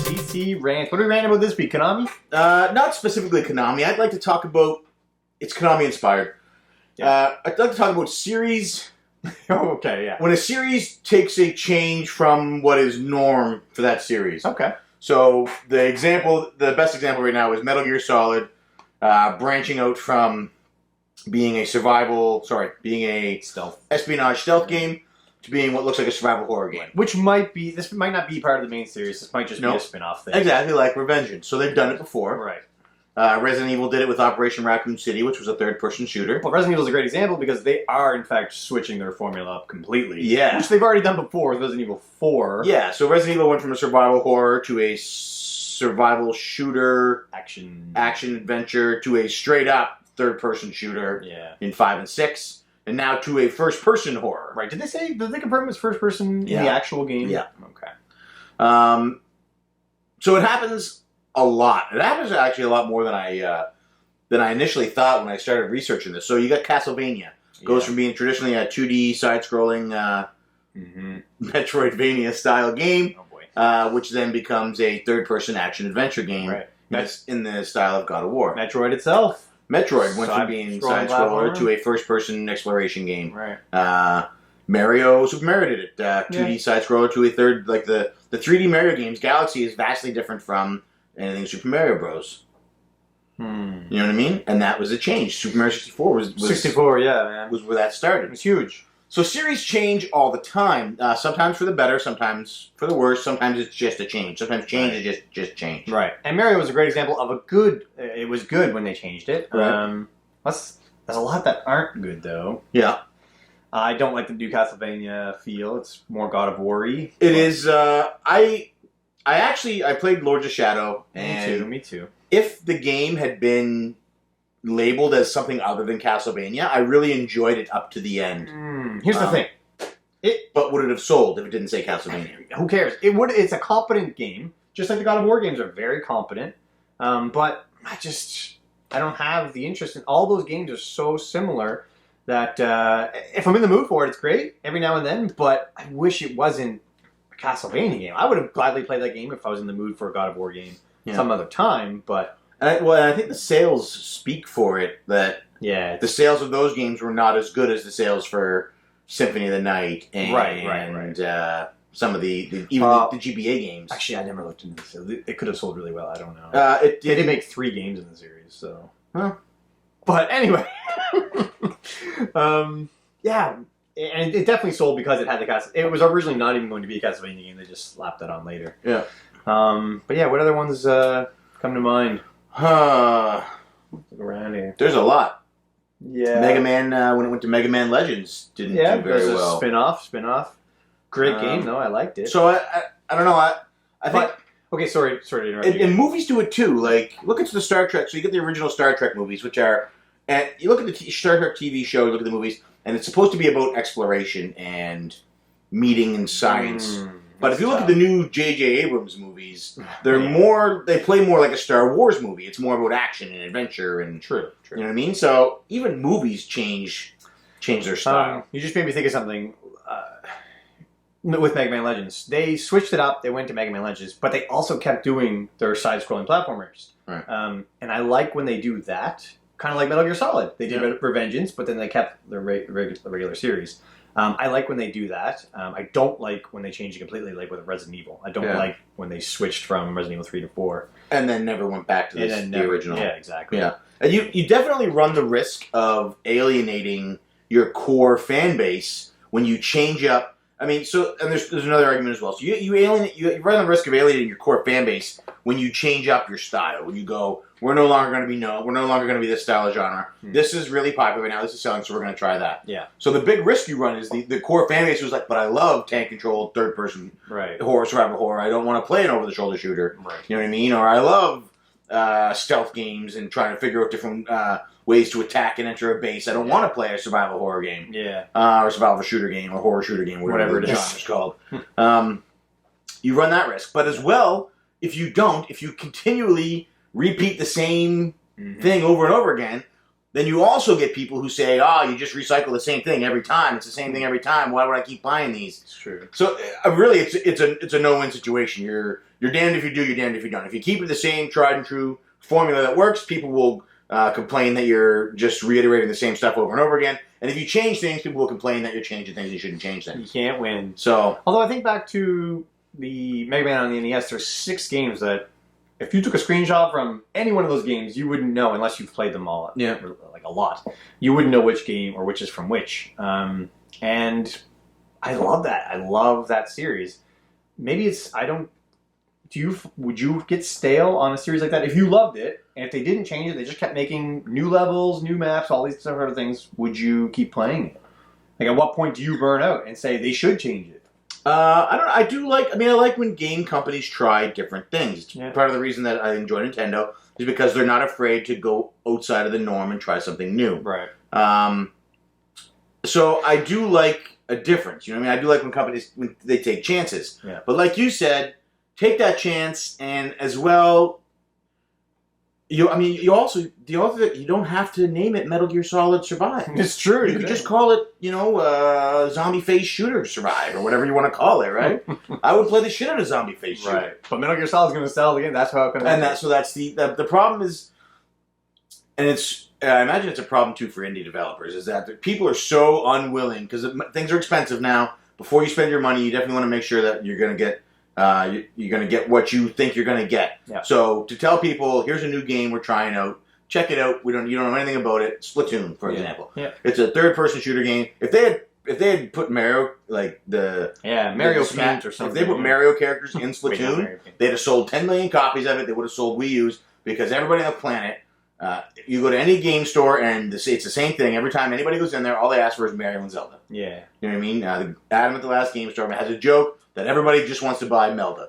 DC rants. What are we ranting about this week, Konami? Not specifically Konami. I'd like to talk about... It's Konami inspired. Yeah. I'd like to talk about series... Okay, yeah. When a series takes a change from what is norm for that series. Okay. So the best example right now is Metal Gear Solid branching out from being a stealth espionage stealth game to being what looks like a survival horror game. Which this might not be part of the main series. This might just be a spin-off thing. Exactly like Revengeance. So they've done it before. Right. Resident Evil did it with Operation Raccoon City, which was a third-person shooter. Well, Resident Evil is a great example because they are, in fact, switching their formula up completely. Yeah. Which they've already done before with Resident Evil 4. Yeah, so Resident Evil went from a survival horror to a survival shooter, action adventure, to a straight-up third-person shooter in 5 and 6, and now to a first-person horror. Right. Did they confirm it was first-person in the actual game? Yeah. Okay. So it happens a lot. It happens actually a lot more than I initially thought when I started researching this. So you got Castlevania. Goes from being traditionally a 2D side-scrolling Metroidvania-style game, which then becomes a third-person action-adventure game. Right. That's in the style of God of War. Metroid itself. Metroid went from being side-scroller to a first-person exploration game. Right. Super Mario did it. 2D side-scroller to a third... Like the 3D Mario games, Galaxy is vastly different from anything Super Mario Bros. You know what I mean? And that was a change. Super Mario 64 was 64, man. Was where that started. It was huge. So series change all the time. Sometimes for the better, sometimes for the worse. Sometimes it's just a change. Sometimes change is just change. Right. And Mario was a great example of a good... It was good when they changed it. Right. There's a lot that aren't good, though. Yeah. I don't like the new Castlevania feel. It's more God of War-y. It is... I played Lords of Shadow. And Me too. If the game had been labeled as something other than Castlevania, I really enjoyed it up to the end. Here's the thing. But would it have sold if it didn't say Castlevania? Who cares? It's a competent game. Just like the God of War games are very competent. But I don't have the interest in... All those games are so similar that if I'm in the mood for it, it's great every now and then, but I wish it wasn't a Castlevania game. I would have gladly played that game if I was in the mood for a God of War game some other time, but... I think the sales speak for it, that the sales of those games were not as good as the sales for Symphony of the Night and some of the GBA games. Actually, I never looked into this. It could have sold really well, I don't know. They did make 3 games in the series, so... Huh. But anyway... and it definitely sold because it had the cast. It was originally not even going to be a Castlevania game. They just slapped that on later. Yeah. But yeah, what other ones come to mind? Look around here. There's a lot. Yeah. Mega Man, when it went to Mega Man Legends, didn't do very well. Spin-off. Great game, though. I liked it. So I don't know. I think... Okay, sorry to interrupt you. And movies do it too. Like, look at the Star Trek. So you get the original Star Trek movies, which are... And you look at the Star Trek TV show, you look at the movies, and it's supposed to be about exploration and meeting and science. But if you look at the new J.J. Abrams movies, they play more like a Star Wars movie. It's more about action and adventure and... True. You know what I mean? So even movies change their style. You just made me think of something with Mega Man Legends. They switched it up. They went to Mega Man Legends, but they also kept doing their side-scrolling platformers. Right. And I like when they do that. Kind of like Metal Gear Solid. They did Revengeance, but then they kept the regular series. I like when they do that. I don't like when they change it completely, like with Resident Evil. I don't like when they switched from Resident Evil 3 to 4. And then never went back to the original. Yeah, exactly. Yeah. And you definitely run the risk of alienating your core fan base when you change up. I mean, and there's another argument as well. So you run the risk of alienating your core fan base when you change up your style. When you go, we're no longer going to be this style of genre. This is really popular now. This is selling, so we're going to try that. Yeah. So the big risk you run is the core fan base was like, but I love tank controlled third person horror, survival horror. I don't want to play an over the shoulder shooter. Right. You know what I mean? Or I love stealth games and trying to figure out different ways to attack and enter a base. I don't want to play a survival horror game. Yeah. Or survival shooter game or horror shooter game, whatever the genre's called. You run that risk. But as well, if you continually repeat the same thing over and over again, then you also get people who say, "Oh, you just recycle the same thing every time. It's the same thing every time. Why would I keep buying these?" It's true. So really, it's a no-win situation. You're damned if you do, you're damned if you don't. If you keep it the same tried and true formula that works, people will complain that you're just reiterating the same stuff over and over again. And if you change things, people will complain that you're changing things. You shouldn't change things. You can't win. So, although I think back to the Mega Man on the NES, there's 6 games that if you took a screenshot from any one of those games, you wouldn't know unless you've played them all. Yeah. Like a lot. You wouldn't know which game or which is from which. And I love that. I love that series. Maybe it's, would you get stale on a series like that? If you loved it, and if they didn't change it, they just kept making new levels, new maps, all these sort of things, would you keep playing it? Like, at what point do you burn out and say they should change it? I don't know. I like when game companies try different things. Yeah. Part of the reason that I enjoy Nintendo is because they're not afraid to go outside of the norm and try something new. Right. So I do like a difference. You know what I mean? I do like when they take chances. Yeah. But like you said, take that chance, and as well, you don't have to name it Metal Gear Solid Survive. It's true. You could just call it, Zombie Face Shooter Survive, or whatever you want to call it, right? I would play the shit out of Zombie Face Shooter. Right. But Metal Gear Solid's going to sell the game. That's how it can. And that's the problem is, and I imagine it's a problem too for indie developers, is that people are so unwilling, because things are expensive now. Before you spend your money, you definitely want to make sure that you're going to get you're going to get what you think you're going to get. Yeah. So to tell people, here's a new game we're trying out, check it out. You don't know anything about it. Splatoon, for example. Yeah. It's a third-person shooter game. If they had put Mario, like Mario Paint or something. If they put Mario characters in Splatoon, they'd have sold 10 million copies of it. They would have sold Wii U's, because everybody on the planet, you go to any game store and it's the same thing. Every time anybody goes in there, all they ask for is Mario and Zelda. Yeah. You know what I mean? Adam at the last game store has a joke that everybody just wants to buy Melda.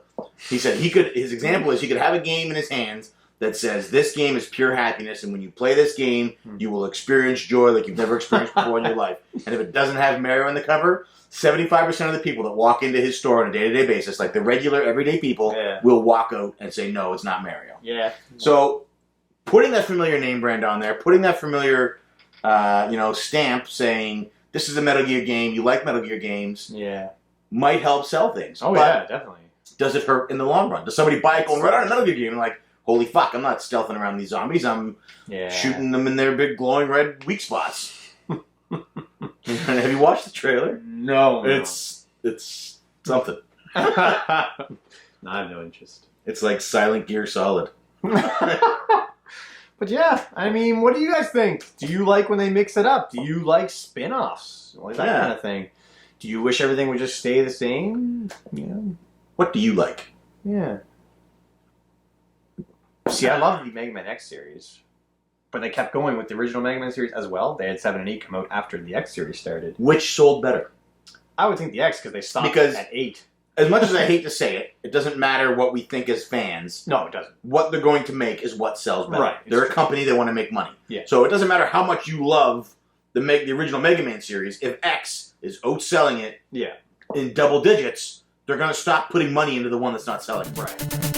He said his example is he could have a game in his hands that says, this game is pure happiness, and when you play this game, you will experience joy like you've never experienced before in your life. And if it doesn't have Mario on the cover, 75% of the people that walk into his store on a day-to-day basis, like the regular, everyday people, will walk out and say, no, it's not Mario. Yeah. So putting that familiar name brand on there, putting that familiar stamp saying, this is a Metal Gear game, you like Metal Gear games, might help sell things. Oh, yeah, definitely. Does it hurt in the long run? Does somebody buy it going right on a Metal Gear game and like, holy fuck, I'm not stealthing around these zombies, I'm shooting them in their big glowing red weak spots. Have you watched the trailer? No. It's something. I have no interest. It's like Silent Gear Solid. But yeah, I mean, what do you guys think? Do you like when they mix it up? Do you like spin-offs? Like that kind of thing? Do you wish everything would just stay the same? Yeah. What do you like? Yeah. See, I love the Mega Man X series. But they kept going with the original Mega Man series as well. They had 7 and 8 come out after the X series started. Which sold better? I would think the X, because they stopped at 8. As much as I hate to say it, it doesn't matter what we think as fans. No, it doesn't. What they're going to make is what sells better. Right. They're a company, they want to make money. Yeah. So it doesn't matter how much you love the original Mega Man series. If X is outselling it in double digits, they're going to stop putting money into the one that's not selling. Right.